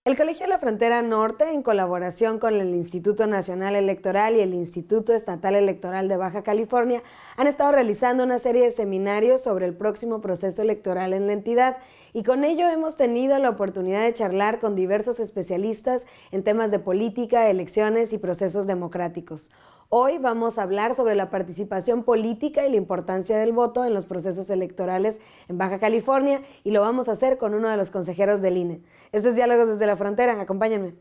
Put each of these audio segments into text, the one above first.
El Colegio de la Frontera Norte, en colaboración con el Instituto Nacional Electoral y el Instituto Estatal Electoral de Baja California, han estado realizando una serie de seminarios sobre el próximo proceso electoral en la entidad, y con ello hemos tenido la oportunidad de charlar con diversos especialistas en temas de política, elecciones y procesos democráticos. Hoy vamos a hablar sobre la participación política y la importancia del voto en los procesos electorales en Baja California, y lo vamos a hacer con uno de los consejeros del INE. Esto es Diálogos desde la Frontera, acompáñenme.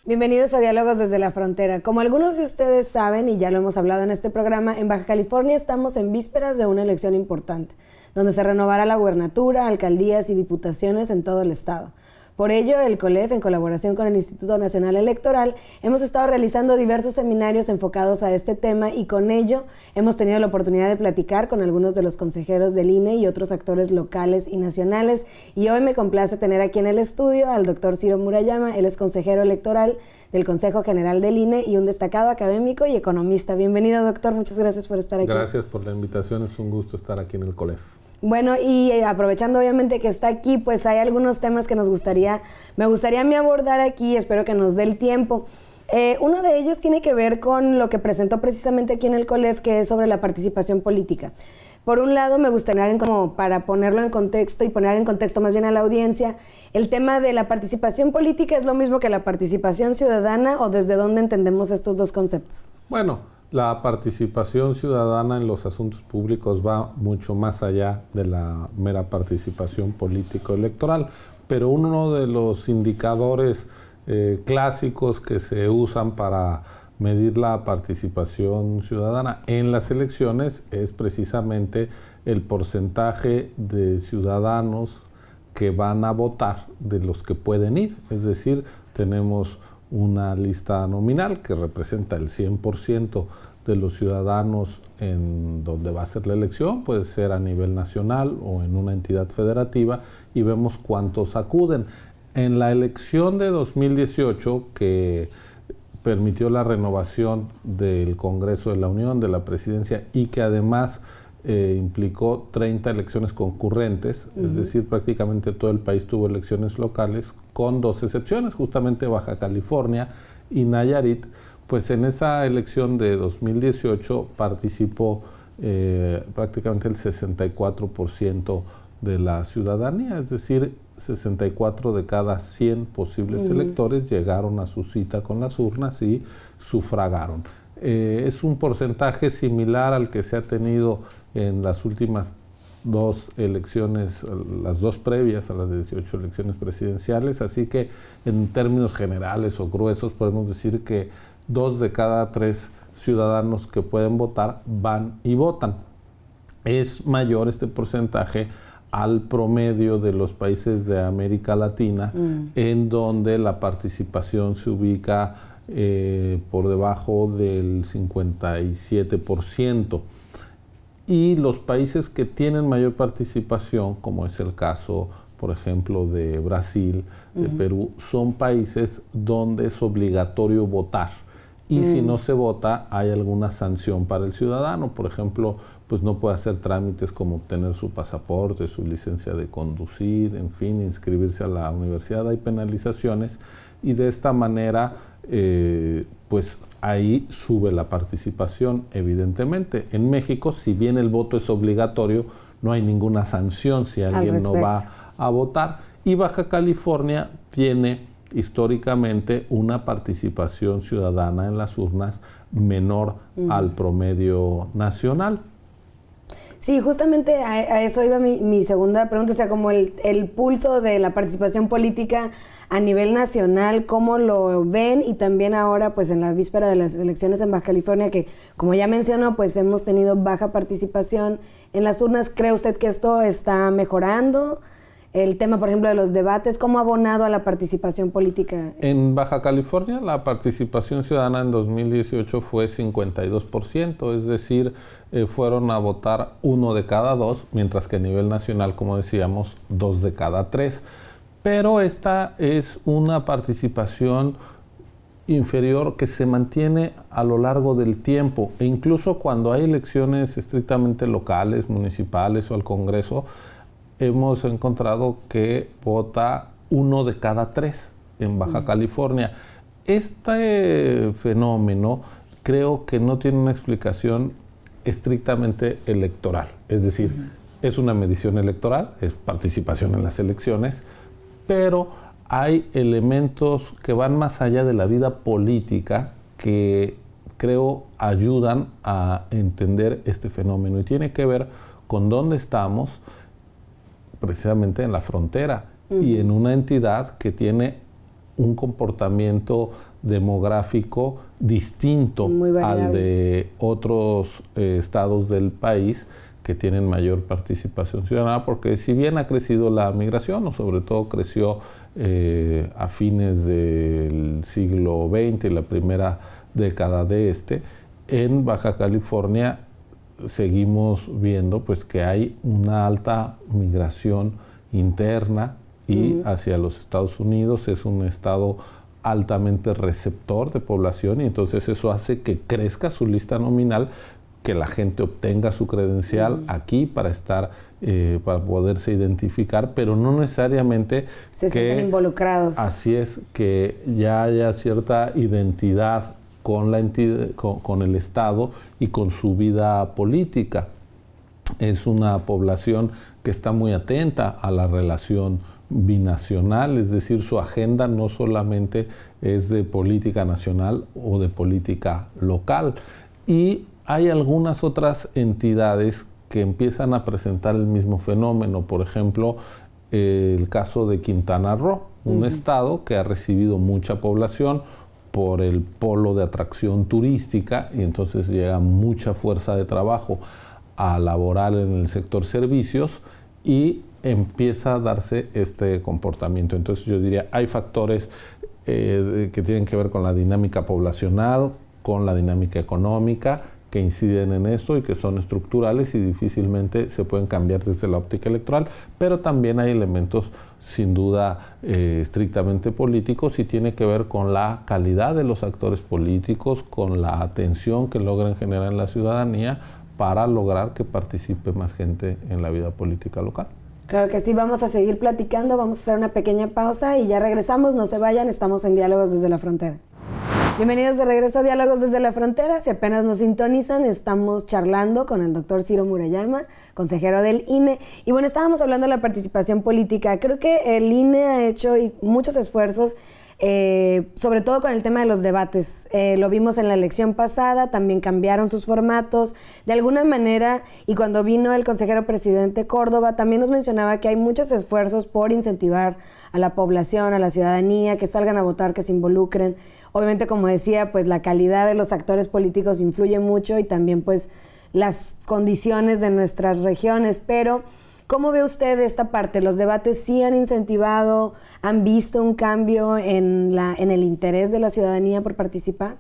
Bienvenidos a Diálogos desde la Frontera. Como algunos de ustedes saben, y ya lo hemos hablado en este programa, en Baja California estamos en vísperas de una elección importante, donde se renovará la gubernatura, alcaldías y diputaciones en todo el estado. Por ello, el COLEF, en colaboración con el Instituto Nacional Electoral, hemos estado realizando diversos seminarios enfocados a este tema, y con ello hemos tenido la oportunidad de platicar con algunos de los consejeros del INE y otros actores locales y nacionales. Y hoy me complace tener aquí en el estudio al doctor Ciro Murayama. Él es consejero electoral del Consejo General del INE y un destacado académico y economista. Bienvenido, doctor. Muchas gracias por estar aquí. Gracias por la invitación. Es un gusto estar aquí en el COLEF. Bueno, y aprovechando obviamente que está aquí, pues hay algunos temas que me gustaría a mí abordar aquí, espero que nos dé el tiempo. Uno de ellos tiene que ver con lo que presentó precisamente aquí en el COLEF, que es sobre la participación política. Por un lado, me gustaría, como para ponerlo en contexto y poner en contexto más bien a la audiencia, el tema de la participación política, ¿es lo mismo que la participación ciudadana, o desde dónde entendemos estos dos conceptos? Bueno, la participación ciudadana en los asuntos públicos va mucho más allá de la mera participación político-electoral, pero uno de los indicadores clásicos que se usan para medir la participación ciudadana en las elecciones es precisamente el porcentaje de ciudadanos que van a votar de los que pueden ir. Es decir, tenemos una lista nominal que representa el 100% de los ciudadanos en donde va a ser la elección, puede ser a nivel nacional o en una entidad federativa, y vemos cuántos acuden. En la elección de 2018, que permitió la renovación del Congreso de la Unión, de la Presidencia, y que además implicó 30 elecciones concurrentes, es decir, prácticamente todo el país tuvo elecciones locales, con dos excepciones, justamente Baja California y Nayarit. Pues en esa elección de 2018 participó prácticamente el 64% de la ciudadanía, es decir, 64 de cada 100 posibles electores llegaron a su cita con las urnas y sufragaron. Es un porcentaje similar al que se ha tenido en las últimas dos elecciones, las dos previas a las 18 elecciones presidenciales, así que en términos generales o gruesos podemos decir que 2 de cada 3 ciudadanos que pueden votar van y votan. Es mayor este porcentaje al promedio de los países de América Latina, en donde la participación se ubica por debajo del 57%. Y los países que tienen mayor participación, como es el caso, por ejemplo, de Brasil, de Perú, son países donde es obligatorio votar. Y si no se vota, hay alguna sanción para el ciudadano. Por ejemplo, pues no puede hacer trámites como obtener su pasaporte, su licencia de conducir, en fin, inscribirse a la universidad. Hay penalizaciones, y de esta manera pues ahí sube la participación, evidentemente. En México, si bien el voto es obligatorio, no hay ninguna sanción si alguien no va a votar. Y Baja California tiene históricamente una participación ciudadana en las urnas menor al promedio nacional. Sí, justamente a eso iba mi segunda pregunta, o sea, como el pulso de la participación política a nivel nacional, ¿cómo lo ven? Y también ahora, pues en la víspera de las elecciones en Baja California, que como ya mencionó, pues hemos tenido baja participación en las urnas. ¿Cree usted que esto está mejorando? El tema, por ejemplo, de los debates, ¿cómo ha abonado a la participación política? En Baja California, la participación ciudadana en 2018 fue 52%, es decir, fueron a votar 1 de cada 2, mientras que a nivel nacional, como decíamos, 2 de cada 3. Pero esta es una participación inferior que se mantiene a lo largo del tiempo, e incluso cuando hay elecciones estrictamente locales, municipales o al Congreso, hemos encontrado que vota 1 de cada 3 en Baja California. Este fenómeno creo que no tiene una explicación estrictamente electoral, es decir, es una medición electoral, es participación en las elecciones, pero hay elementos que van más allá de la vida política que creo ayudan a entender este fenómeno, y tiene que ver con dónde estamos, precisamente en la frontera, y en una entidad que tiene un comportamiento demográfico distinto al de otros estados del país que tienen mayor participación ciudadana, porque si bien ha crecido la migración, o sobre todo creció a fines del siglo XX y la primera década de en Baja California seguimos viendo pues que hay una alta migración interna y hacia los Estados Unidos. Es un estado altamente receptor de población, y entonces eso hace que crezca su lista nominal, que la gente obtenga su credencial aquí para estar, para poderse identificar, pero no necesariamente se sienten involucrados. Así es, que ya haya cierta identidad con la entidad, con el Estado y con su vida política. Es una población que está muy atenta a la relación binacional, es decir, su agenda no solamente es de política nacional o de política local. Y hay algunas otras entidades que empiezan a presentar el mismo fenómeno. Por ejemplo, el caso de Quintana Roo, un estado que ha recibido mucha población por el polo de atracción turística, y entonces llega mucha fuerza de trabajo a laborar en el sector servicios, y empieza a darse este comportamiento. Entonces yo diría, hay factores que tienen que ver con la dinámica poblacional, con la dinámica económica, que inciden en esto y que son estructurales y difícilmente se pueden cambiar desde la óptica electoral, pero también hay elementos sin duda estrictamente políticos, y tiene que ver con la calidad de los actores políticos, con la atención que logran generar en la ciudadanía para lograr que participe más gente en la vida política local. Claro que sí, vamos a seguir platicando, vamos a hacer una pequeña pausa y ya regresamos, no se vayan, estamos en Diálogos desde la Frontera. Bienvenidos de regreso a Diálogos desde la Frontera. Si apenas nos sintonizan, estamos charlando con el doctor Ciro Murayama, consejero del INE. Y bueno, estábamos hablando de la participación política. Creo que el INE ha hecho muchos esfuerzos, sobre todo con el tema de los debates. Lo vimos en la elección pasada, también cambiaron sus formatos de alguna manera, y cuando vino el consejero presidente Córdoba también nos mencionaba que hay muchos esfuerzos por incentivar a la población, a la ciudadanía, que salgan a votar, que se involucren. Obviamente, como decía, pues la calidad de los actores políticos influye mucho, y también pues las condiciones de nuestras regiones, pero ¿cómo ve usted esta parte? ¿Los debates sí han incentivado, han visto un cambio en el interés de la ciudadanía por participar?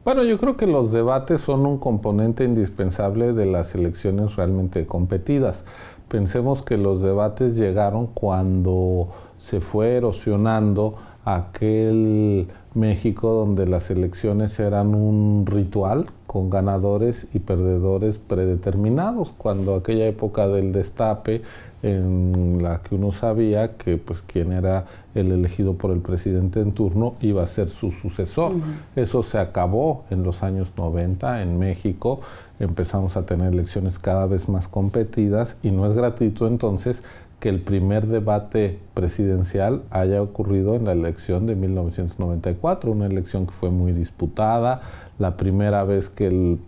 Bueno, yo creo que los debates son un componente indispensable de las elecciones realmente competidas. Pensemos que los debates llegaron cuando se fue erosionando aquel México donde las elecciones eran un ritual con ganadores y perdedores predeterminados, cuando aquella época del destape en la que uno sabía que pues quien era el elegido por el presidente en turno iba a ser su sucesor. Eso se acabó en los años 90 en México. Empezamos a tener elecciones cada vez más competidas, y no es gratuito entonces que el primer debate presidencial haya ocurrido en la elección de 1994, una elección que fue muy disputada, la primera vez que el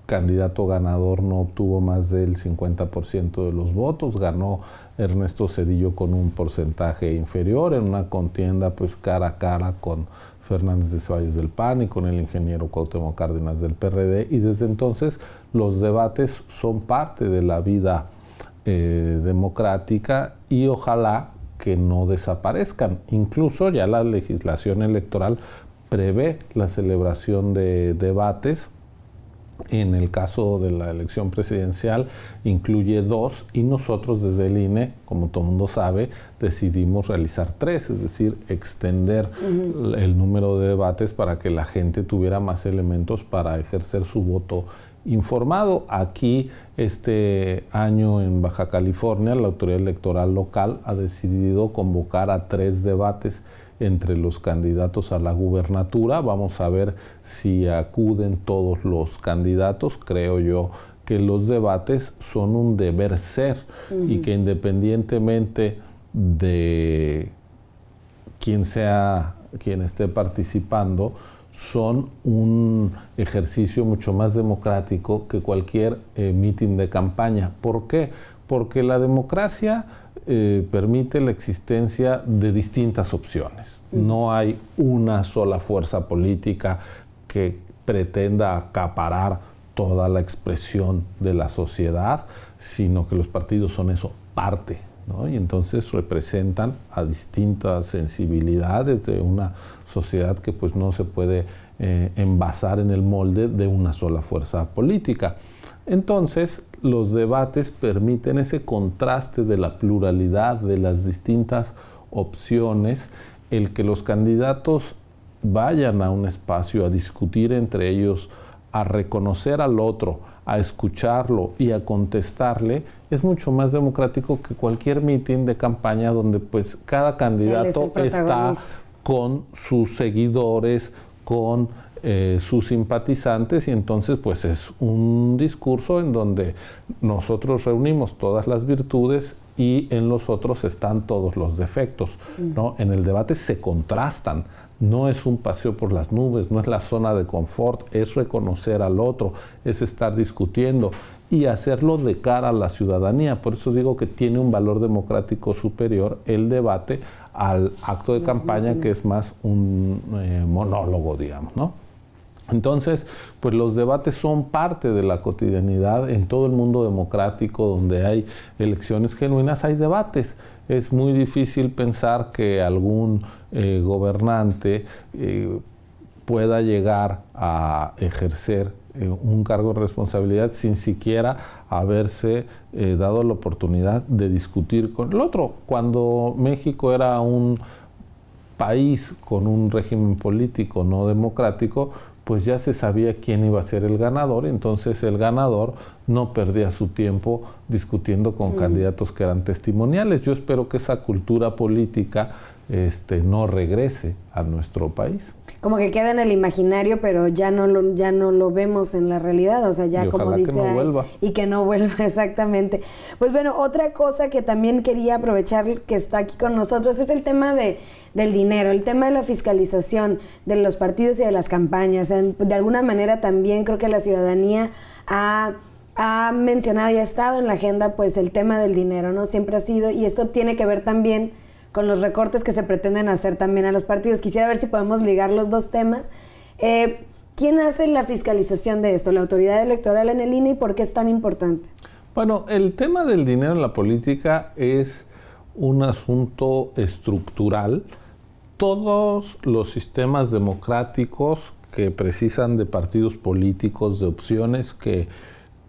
candidato ganador no obtuvo más del 50% de los votos, ganó Ernesto Zedillo con un porcentaje inferior en una contienda pues cara a cara con Fernández de Ceballos del PAN y con el ingeniero Cuauhtémoc Cárdenas del PRD, y desde entonces los debates son parte de la vida democrática, y ojalá que no desaparezcan. Incluso ya la legislación electoral prevé la celebración de debates En el caso de la elección presidencial incluye 2 y nosotros desde el INE, como todo el mundo sabe, decidimos realizar 3, es decir, extender el número de debates para que la gente tuviera más elementos para ejercer su voto informado. Aquí este año en Baja California la autoridad electoral local ha decidido convocar a 3 debates entre los candidatos a la gubernatura. Vamos a ver si acuden todos los candidatos. Creo yo que los debates son un deber ser y que independientemente de quien esté participando, son un ejercicio mucho más democrático que cualquier mitin de campaña. ¿Por qué? Porque la democracia permite la existencia de distintas opciones. No hay una sola fuerza política que pretenda acaparar toda la expresión de la sociedad, sino que los partidos son eso, parte, ¿no? Y entonces representan a distintas sensibilidades de una sociedad que pues no se puede envasar en el molde de una sola fuerza política. Entonces, los debates permiten ese contraste de la pluralidad de las distintas opciones, el que los candidatos vayan a un espacio a discutir entre ellos, a reconocer al otro, a escucharlo y a contestarle, es mucho más democrático que cualquier mitin de campaña donde pues cada candidato está con sus seguidores, con sus simpatizantes, y entonces pues es un discurso en donde nosotros reunimos todas las virtudes y en los otros están todos los defectos, ¿no? En el debate se contrastan, no es un paseo por las nubes, no es la zona de confort, es reconocer al otro, es estar discutiendo y hacerlo de cara a la ciudadanía. Por eso digo que tiene un valor democrático superior el debate al acto de campaña, que es más un monólogo, digamos, ¿no? Entonces, pues los debates son parte de la cotidianidad en todo el mundo democrático donde hay elecciones genuinas, hay debates. Es muy difícil pensar que algún gobernante pueda llegar a ejercer un cargo de responsabilidad sin siquiera haberse dado la oportunidad de discutir con el otro. Cuando México era un país con un régimen político no democrático, pues ya se sabía quién iba a ser el ganador, entonces el ganador no perdía su tiempo discutiendo con candidatos que eran testimoniales. Yo espero que esa cultura política no regrese a nuestro país. Como que queda en el imaginario, pero ya no lo vemos en la realidad, o sea, ya y como dice, que no vuelva. Y que no vuelva, exactamente. Pues bueno, otra cosa que también quería aprovechar que está aquí con nosotros es el tema del dinero, el tema de la fiscalización de los partidos y de las campañas. De alguna manera también creo que la ciudadanía ha mencionado y ha estado en la agenda pues el tema del dinero, ¿no? Siempre ha sido, y esto tiene que ver también con los recortes que se pretenden hacer también a los partidos. Quisiera ver si podemos ligar los dos temas. ¿Quién hace la fiscalización de esto? ¿La autoridad electoral en el INE? ¿Y por qué es tan importante? Bueno, el tema del dinero en la política es un asunto estructural. Todos los sistemas democráticos que precisan de partidos políticos, de opciones que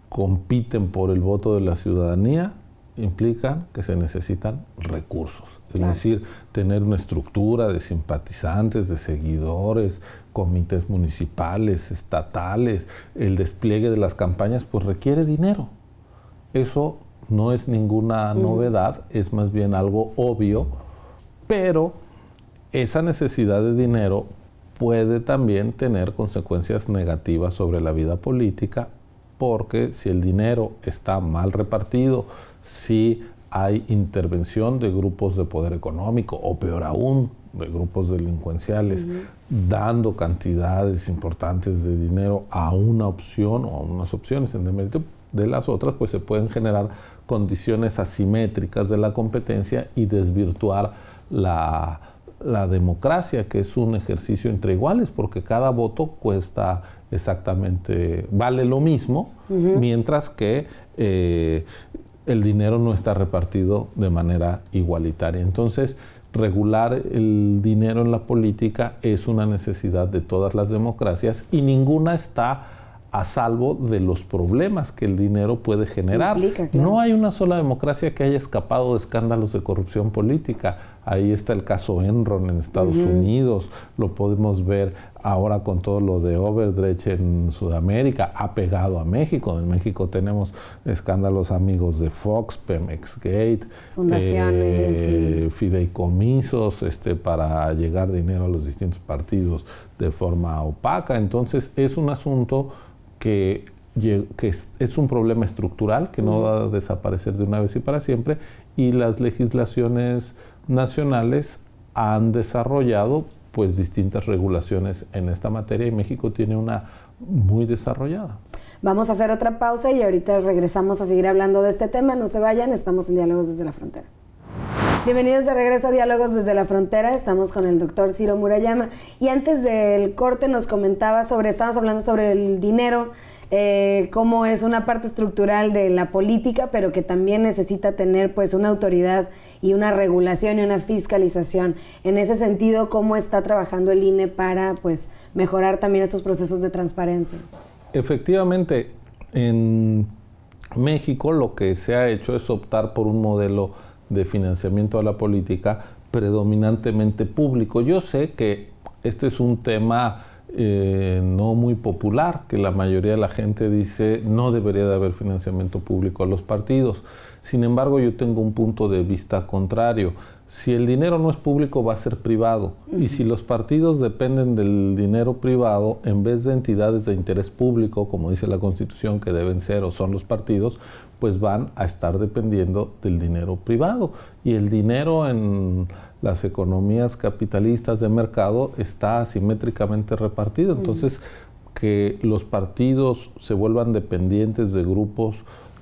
compiten por el voto de la ciudadanía, implican que se necesitan recursos, es decir, tener una estructura de simpatizantes, de seguidores, comités municipales, estatales, el despliegue de las campañas, pues requiere dinero. Eso no es ninguna novedad, es más bien algo obvio, pero esa necesidad de dinero puede también tener consecuencias negativas sobre la vida política, porque si el dinero está mal repartido, si hay intervención de grupos de poder económico o peor aún, de grupos delincuenciales, dando cantidades importantes de dinero a una opción o a unas opciones en demérito de las otras, pues se pueden generar condiciones asimétricas de la competencia y desvirtuar la democracia, que es un ejercicio entre iguales, porque cada voto cuesta exactamente, vale lo mismo, mientras que el dinero no está repartido de manera igualitaria. Entonces, regular el dinero en la política es una necesidad de todas las democracias y ninguna está a salvo de los problemas que el dinero puede generar. Implica, claro. No hay una sola democracia que haya escapado de escándalos de corrupción política. Ahí está el caso Enron en Estados Unidos, lo podemos ver ahora con todo lo de Overdrecht en Sudamérica, ha pegado a México. En México tenemos escándalos amigos de Fox, Pemex Gate, fundaciones, fideicomisos para llegar dinero a los distintos partidos de forma opaca. Entonces es un asunto que es un problema estructural que no va a desaparecer de una vez y para siempre, y las legislaciones nacionales han desarrollado pues distintas regulaciones en esta materia y México tiene una muy desarrollada. Vamos a hacer otra pausa y ahorita regresamos a seguir hablando de este tema. No se vayan, estamos en Diálogos desde la Frontera. Bienvenidos de regreso a Diálogos desde la Frontera. Estamos con el doctor Ciro Murayama. Y antes del corte nos comentaba estábamos hablando sobre el dinero, cómo es una parte estructural de la política, pero que también necesita tener pues una autoridad y una regulación y una fiscalización. En ese sentido, ¿cómo está trabajando el INE para pues mejorar también estos procesos de transparencia? Efectivamente, en México lo que se ha hecho es optar por un modelo de financiamiento a la política predominantemente público. Yo sé que este es un tema no muy popular, que la mayoría de la gente dice no debería de haber financiamiento público a los partidos. Sin embargo, yo tengo un punto de vista contrario. Si el dinero no es público, va a ser privado. Y si los partidos dependen del dinero privado, en vez de entidades de interés público, como dice la Constitución, que deben ser o son los partidos, pues van a estar dependiendo del dinero privado. Y el dinero en las economías capitalistas de mercado está asimétricamente repartido. Entonces, que los partidos se vuelvan dependientes de grupos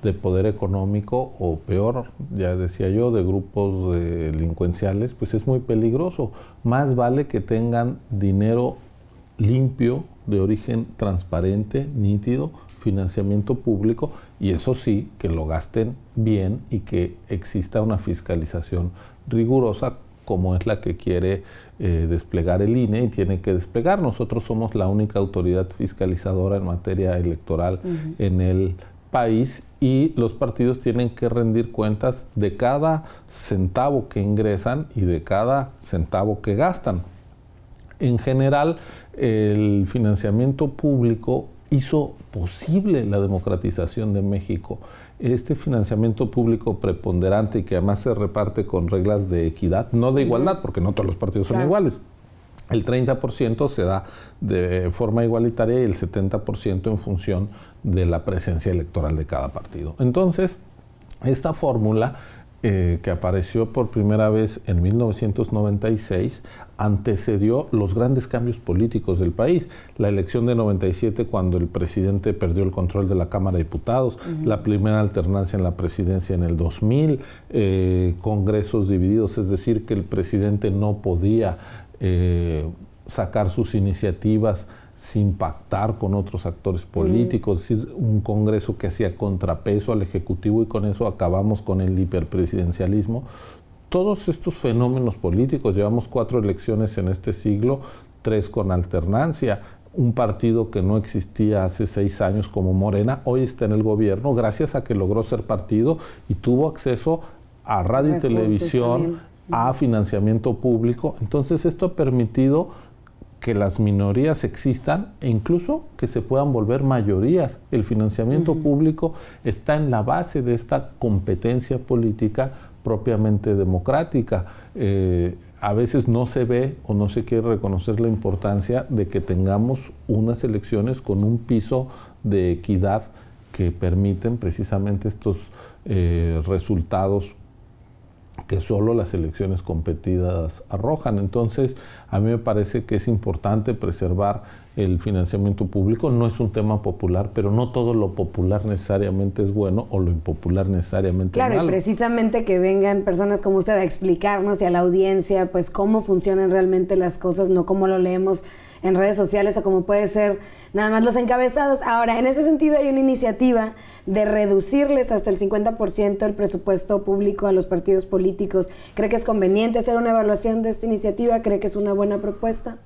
de poder económico o peor, ya decía yo, de grupos delincuenciales, pues es muy peligroso. Más vale que tengan dinero limpio, de origen transparente, nítido, financiamiento público, y eso sí, que lo gasten bien y que exista una fiscalización rigurosa, como es la que quiere desplegar el INE y tiene que desplegar. Nosotros somos la única autoridad fiscalizadora en materia electoral en el país, y los partidos tienen que rendir cuentas de cada centavo que ingresan y de cada centavo que gastan. En general, el financiamiento público hizo posible la democratización de México. Este financiamiento público preponderante y que además se reparte con reglas de equidad, no de igualdad, porque no todos los partidos son iguales. El 30% se da de forma igualitaria y el 70% en función de la presencia electoral de cada partido. Entonces, esta fórmula que apareció por primera vez en 1996 antecedió los grandes cambios políticos del país. La elección de 97, cuando el presidente perdió el control de la Cámara de Diputados, la primera alternancia en la presidencia en el 2000, congresos divididos, es decir, que el presidente no podía sacar sus iniciativas sin pactar con otros actores políticos, es decir, un Congreso que hacía contrapeso al Ejecutivo, y con eso acabamos con el hiperpresidencialismo. Todos estos fenómenos políticos, llevamos 4 elecciones en este siglo, 3 con alternancia. Un partido que no existía hace 6 años como Morena, hoy está en el gobierno gracias a que logró ser partido y tuvo acceso a radio y televisión, a financiamiento público. Entonces esto ha permitido que las minorías existan e incluso que se puedan volver mayorías. El financiamiento público está en la base de esta competencia política propiamente democrática. A veces no se ve o no se quiere reconocer la importancia de que tengamos unas elecciones con un piso de equidad que permiten precisamente estos resultados que solo las elecciones competidas arrojan. Entonces, a mí me parece que es importante preservar el financiamiento público. No es un tema popular, pero no todo lo popular necesariamente es bueno o lo impopular necesariamente es malo. Claro, y precisamente que vengan personas como usted a explicarnos y a la audiencia pues cómo funcionan realmente las cosas, no como lo leemos en redes sociales o como puede ser nada más los encabezados. Ahora, en ese sentido hay una iniciativa de reducirles hasta el 50% el presupuesto público a los partidos políticos. ¿Cree que es conveniente hacer una evaluación de esta iniciativa? ¿Cree que es una buena propuesta?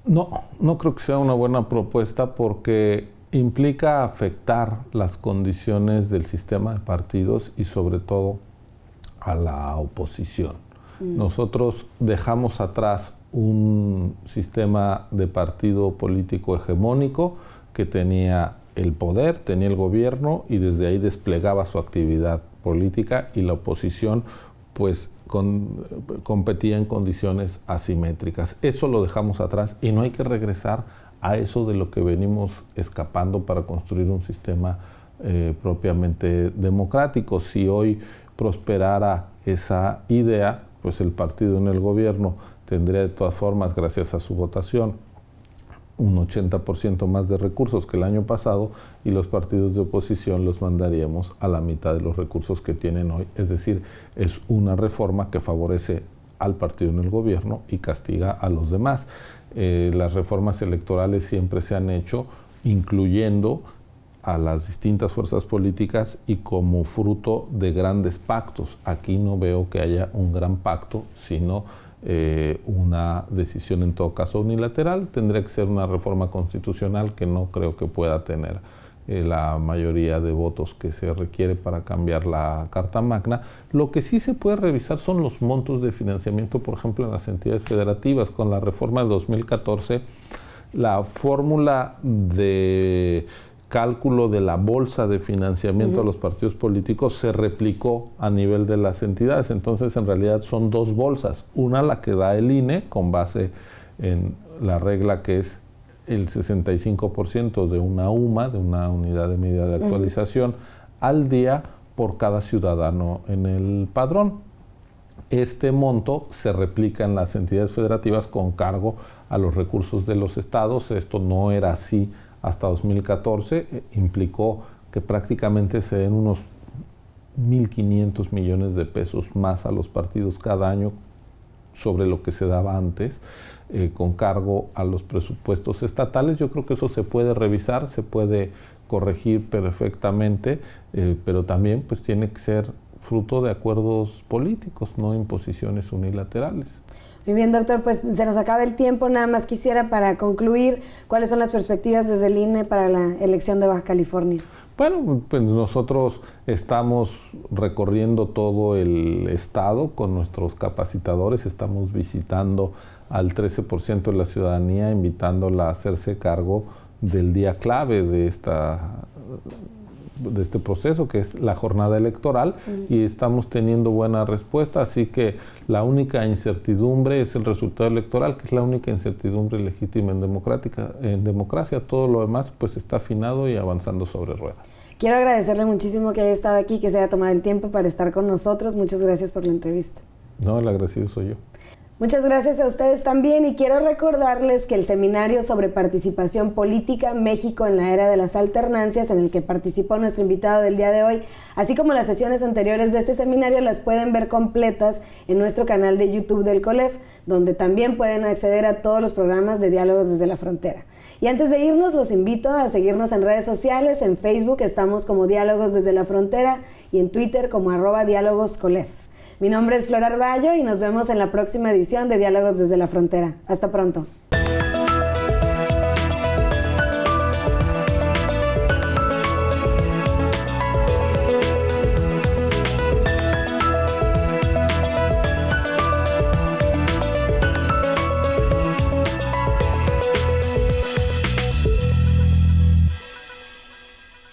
No creo que sea una buena propuesta porque implica afectar las condiciones del sistema de partidos y sobre todo a la oposición. Nosotros dejamos atrás un sistema de partido político hegemónico que tenía el poder, tenía el gobierno y desde ahí desplegaba su actividad política, y la oposición pues competía en condiciones asimétricas. Eso lo dejamos atrás y no hay que regresar a eso de lo que venimos escapando para construir un sistema propiamente democrático. Si hoy prosperara esa idea, pues el partido en el gobierno tendría de todas formas, gracias a su votación, un 80% más de recursos que el año pasado, y los partidos de oposición los mandaríamos a la mitad de los recursos que tienen hoy. Es decir, es una reforma que favorece al partido en el gobierno y castiga a los demás. Las reformas electorales siempre se han hecho incluyendo a las distintas fuerzas políticas y como fruto de grandes pactos. Aquí no veo que haya un gran pacto, sino una decisión en todo caso unilateral. Tendría que ser una reforma constitucional que no creo que pueda tener la mayoría de votos que se requiere para cambiar la Carta Magna. Lo que sí se puede revisar son los montos de financiamiento, por ejemplo, en las entidades federativas. Con la reforma de 2014, la fórmula de cálculo de la bolsa de financiamiento a los partidos políticos se replicó a nivel de las entidades. Entonces, en realidad son dos bolsas. Una, la que da el INE, con base en la regla que es el 65% de una UMA, de una unidad de medida de actualización, al día por cada ciudadano en el padrón. Este monto se replica en las entidades federativas con cargo a los recursos de los estados. Esto no era así hasta 2014, implicó que prácticamente se den unos 1.500 millones de pesos más a los partidos cada año sobre lo que se daba antes, con cargo a los presupuestos estatales. Yo creo que eso se puede revisar, se puede corregir perfectamente, pero también pues tiene que ser fruto de acuerdos políticos, no imposiciones unilaterales. Muy bien, doctor, pues se nos acaba el tiempo. Nada más quisiera, para concluir, ¿cuáles son las perspectivas desde el INE para la elección de Baja California? Bueno, pues nosotros estamos recorriendo todo el estado con nuestros capacitadores, estamos visitando al 13% de la ciudadanía, invitándola a hacerse cargo del día clave de este proceso, que es la jornada electoral, y estamos teniendo buena respuesta. Así que la única incertidumbre es el resultado electoral, que es la única incertidumbre legítima en democracia. Todo lo demás pues está afinado y avanzando sobre ruedas. Quiero agradecerle muchísimo que haya estado aquí, que se haya tomado el tiempo para estar con nosotros. Muchas gracias por la entrevista. No, el agradecido soy yo. Muchas gracias a ustedes también, y quiero recordarles que el seminario sobre participación política México en la era de las alternancias, en el que participó nuestro invitado del día de hoy, así como las sesiones anteriores de este seminario, las pueden ver completas en nuestro canal de YouTube del COLEF, donde también pueden acceder a todos los programas de Diálogos desde la Frontera. Y antes de irnos, los invito a seguirnos en redes sociales. En Facebook estamos como Diálogos desde la Frontera y en Twitter como @diálogoscolef. Mi nombre es Flor Arballo y nos vemos en la próxima edición de Diálogos desde la Frontera. Hasta pronto.